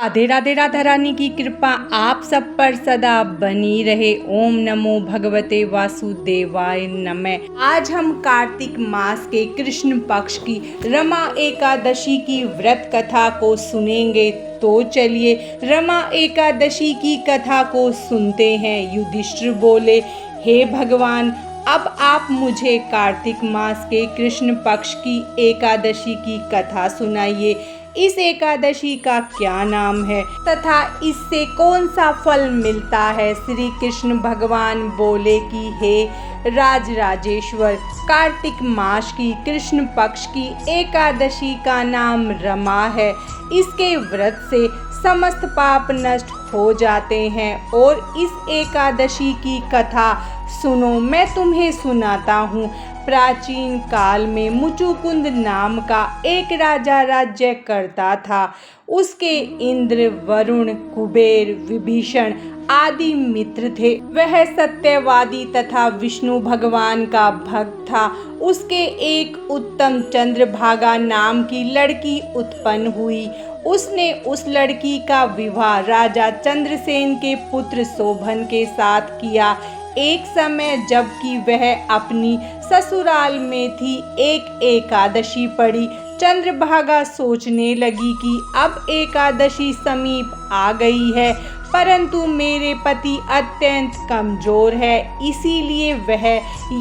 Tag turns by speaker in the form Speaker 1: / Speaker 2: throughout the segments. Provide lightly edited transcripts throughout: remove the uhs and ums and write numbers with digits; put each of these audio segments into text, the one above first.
Speaker 1: राधे राधे। राधा रानी की कृपा आप सब पर सदा बनी रहे। ओम नमो भगवते वासुदेवाय नमः। आज हम कार्तिक मास के कृष्ण पक्ष की रमा एकादशी की व्रत कथा को सुनेंगे। तो चलिए रमा एकादशी की कथा को सुनते हैं। युधिष्ठिर बोले, हे भगवान, अब आप मुझे कार्तिक मास के कृष्ण पक्ष की एकादशी की कथा सुनाइए। इस एकादशी का क्या नाम है तथा इससे कौन सा फल मिलता है। श्री कृष्ण भगवान बोले कि हे राजराजेश्वर, कार्तिक मास की कृष्ण पक्ष की एकादशी का नाम रमा है। इसके व्रत से समस्त पाप नष्ट हो जाते हैं। और इस एकादशी की कथा सुनो, मैं तुम्हें सुनाता हूँ। प्राचीन काल में मुचुकुंद नाम का एक राजा राज्य करता था। उसके इंद्र, वरुण, कुबेर, विभीषण आदि मित्र थे। वह सत्यवादी तथा विष्णु भगवान का भक्त था। उसके एक उत्तम चंद्रभागा नाम की लड़की उत्पन्न हुई। उसने उस लड़की का विवाह राजा चंद्रसेन के पुत्र शोभन के साथ किया। एक समय जबकि वह अपनी ससुराल में थी, एक एकादशी पड़ी। चंद्रभागा सोचने लगी कि अब एकादशी समीप आ गई है, परंतु मेरे पति अत्यंत कमजोर है, इसीलिए वह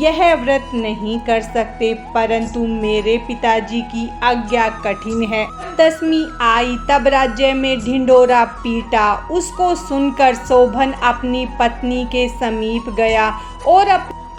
Speaker 1: यह व्रत नहीं कर सकते। परंतु मेरे पिताजी की आज्ञा कठिन है। दशमी आई तब राज्य में ढिंढोरा पीटा। उसको सुनकर शोभन अपनी पत्नी के समीप गया और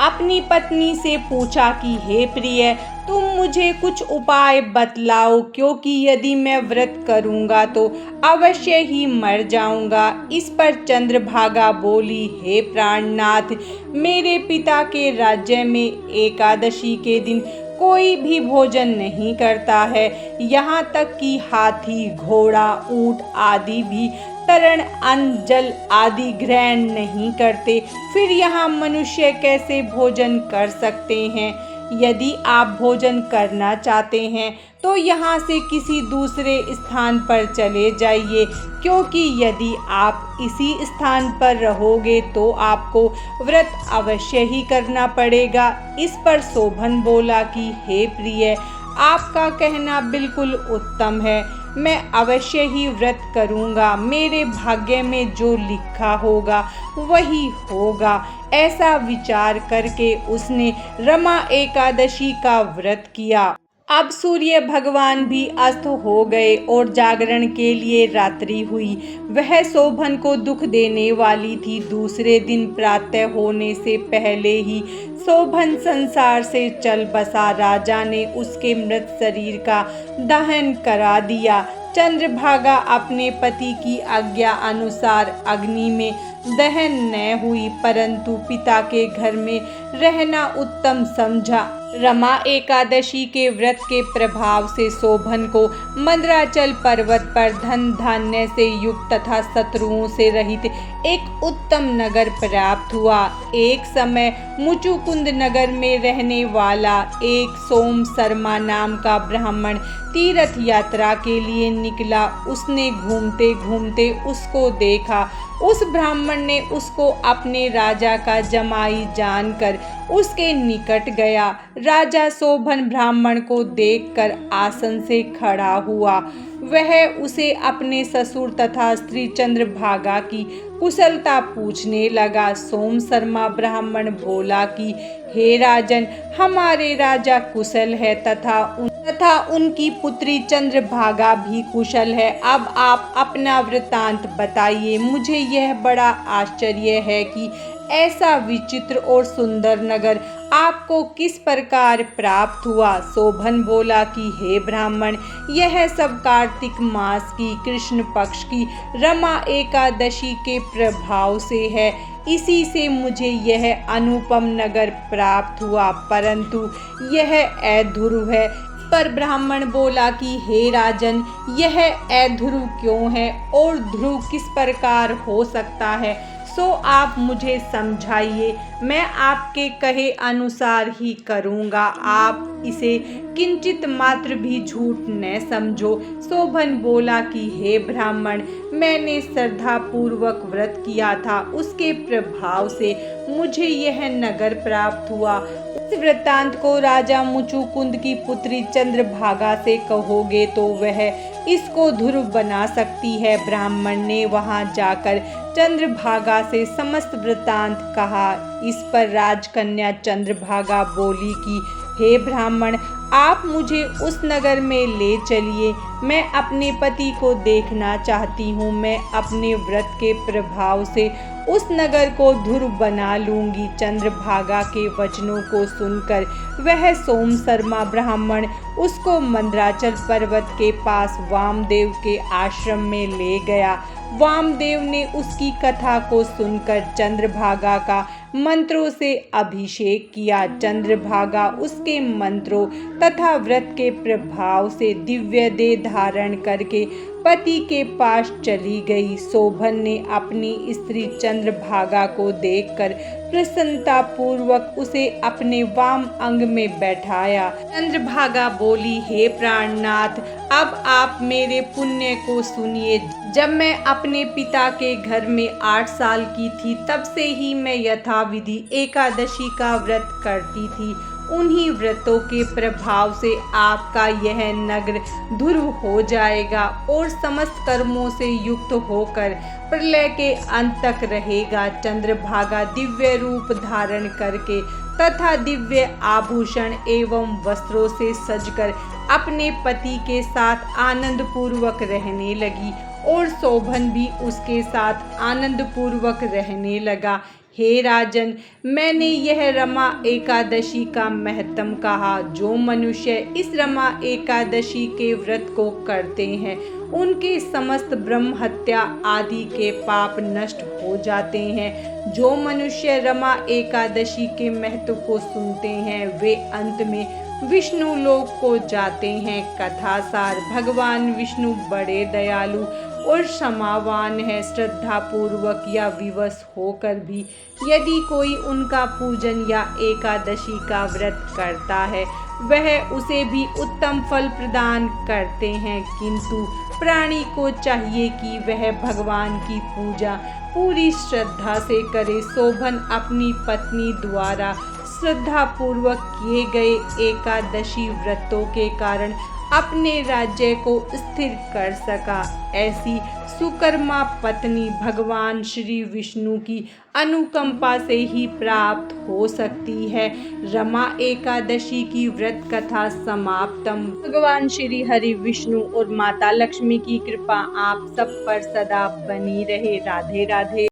Speaker 1: अपनी पत्नी से पूछा कि हे प्रिय, तुम मुझे कुछ उपाय बतलाओ, क्योंकि यदि मैं व्रत करूंगा तो अवश्य ही मर जाऊंगा। इस पर चंद्रभागा बोली, हे प्राणनाथ, मेरे पिता के राज्य में एकादशी के दिन कोई भी भोजन नहीं करता है। यहाँ तक कि हाथी, घोड़ा, ऊंट आदि भी तरण, अन्न, जल आदि ग्रहण नहीं करते। फिर यहाँ मनुष्य कैसे भोजन कर सकते हैं। यदि आप भोजन करना चाहते हैं तो यहाँ से किसी दूसरे स्थान पर चले जाइए, क्योंकि यदि आप इसी स्थान पर रहोगे तो आपको व्रत अवश्य ही करना पड़ेगा। इस पर शोभन बोला कि हे प्रिय, आपका कहना बिल्कुल उत्तम है। मैं अवश्य ही व्रत करूँगा। मेरे भाग्य में जो लिखा होगा वही होगा। ऐसा विचार करके उसने रमा एकादशी का व्रत किया। अब सूर्य भगवान भी अस्त हो गए और जागरण के लिए रात्रि हुई। वह शोभन को दुख देने वाली थी। दूसरे दिन प्रातः होने से पहले ही शोभन संसार से चल बसा। राजा ने उसके मृत शरीर का दहन करा दिया। चंद्रभागा अपने पति की आज्ञा अनुसार अग्नि में दहन न हुई, परंतु पिता के घर में रहना उत्तम समझा। रमा एकादशी के व्रत के प्रभाव से शोभन को मंदराचल पर्वत पर धन धान्य से युक्त तथा शत्रुओं से रहित एक उत्तम नगर प्राप्त हुआ। एक समय मुचुकुंद नगर में रहने वाला एक सोम शर्मा नाम का ब्राह्मण तीर्थ यात्रा के लिए निकला। उसने घूमते घूमते उसको देखा। उस ब्राह्मण ने उसको अपने राजा का जमाई जानकर उसके निकट गया। राजा शोभन ब्राह्मण को देखकर आसन से खड़ा हुआ। वह उसे अपने ससुर तथा स्त्री चंद्रभागा की कुशलता पूछने लगा। सोम शर्मा ब्राह्मण बोला कि हे राजन, हमारे राजा कुशल है तथा उनकी पुत्री चंद्रभागा भी कुशल है। अब आप अपना वृतांत बताइए। मुझे यह बड़ा आश्चर्य है कि ऐसा विचित्र और सुंदर नगर आपको किस प्रकार प्राप्त हुआ। शोभन बोला कि हे ब्राह्मण, यह सब कार्तिक मास की कृष्ण पक्ष की रमा एकादशी के प्रभाव से है। इसी से मुझे यह अनुपम नगर प्राप्त हुआ, परंतु यह अध्रुव है। पर ब्राह्मण बोला कि हे राजन, यह अध्रुव क्यों है और ध्रुव किस प्रकार हो सकता है। सो आप मुझे समझाइए, मैं आपके कहे अनुसार ही करूँगा। आप इसे किंचित मात्र भी झूठ न समझो। शोभन बोला कि हे ब्राह्मण, मैंने श्रद्धा पूर्वक व्रत किया था, उसके प्रभाव से मुझे यह नगर प्राप्त हुआ। इस वृत्तांत को राजा मुचुकुंद की पुत्री चंद्रभागा से कहोगे तो वह इसको ध्रुव बना सकती है। ब्राह्मण ने वहां जाकर चंद्रभागा से समस्त वृत्तांत कहा। इस पर राजकन्या चंद्रभागा बोली कि हे ब्राह्मण, आप मुझे उस नगर में ले चलिए, मैं अपने पति को देखना चाहती हूँ। मैं अपने व्रत के प्रभाव से उस नगर को ध्रुव बना लूंगी। चंद्रभागा के वचनों को सुनकर वह सोम शर्मा ब्राह्मण उसको मंदराचल पर्वत के पास वामदेव के आश्रम में ले गया। वामदेव ने उसकी कथा को सुनकर चंद्रभागा का मंत्रों से अभिषेक किया। चंद्रभागा उसके मंत्रों तथा व्रत के प्रभाव से दिव्य देह धारण करके पति के पास चली गई। शोभन ने अपनी स्त्री चंद्रभागा को देखकर प्रसन्नता पूर्वक उसे अपने वाम अंग में बैठाया। चंद्रभागा बोली, हे प्राणनाथ, अब आप मेरे पुण्य को सुनिए। जब मैं अपने पिता के घर में 8 साल की थी, तब से ही मैं यथाविधि एकादशी का व्रत करती थी। उन्हीं व्रतों के प्रभाव से आपका यह नगर ध्रुव हो जाएगा और समस्त कर्मों से युक्त होकर प्रलय के अंत तक रहेगा। चंद्रभागा दिव्य रूप धारण करके तथा दिव्य आभूषण एवं वस्त्रों से सजकर अपने पति के साथ आनंद पूर्वक रहने लगी और शोभन भी उसके साथ आनंद पूर्वक रहने लगा। हे राजन, मैंने यह रमा एकादशी का महत्म कहा। जो मनुष्य इस रमा एकादशी के व्रत को करते हैं, उनके समस्त ब्रह्म हत्या आदि के पाप नष्ट हो जाते हैं। जो मनुष्य रमा एकादशी के महत्व को सुनते हैं, वे अंत में विष्णु लोक को जाते हैं। कथासार, भगवान विष्णु बड़े दयालु और क्षमावान है। श्रद्धा पूर्वक या विवश होकर भी यदि कोई उनका पूजन या एकादशी का व्रत करता है, वह उसे भी उत्तम फल प्रदान करते हैं। किंतु प्राणी को चाहिए कि वह भगवान की पूजा पूरी श्रद्धा से करे। शोभन अपनी पत्नी द्वारा श्रद्धा पूर्वक किए गए एकादशी व्रतों के कारण अपने राज्य को स्थिर कर सका। ऐसी सुकर्मा पत्नी भगवान श्री विष्णु की अनुकंपा से ही प्राप्त हो सकती है। रमा एकादशी की व्रत कथा समाप्तम। भगवान श्री हरि विष्णु और माता लक्ष्मी की कृपा आप सब पर सदा बनी रहे। राधे राधे।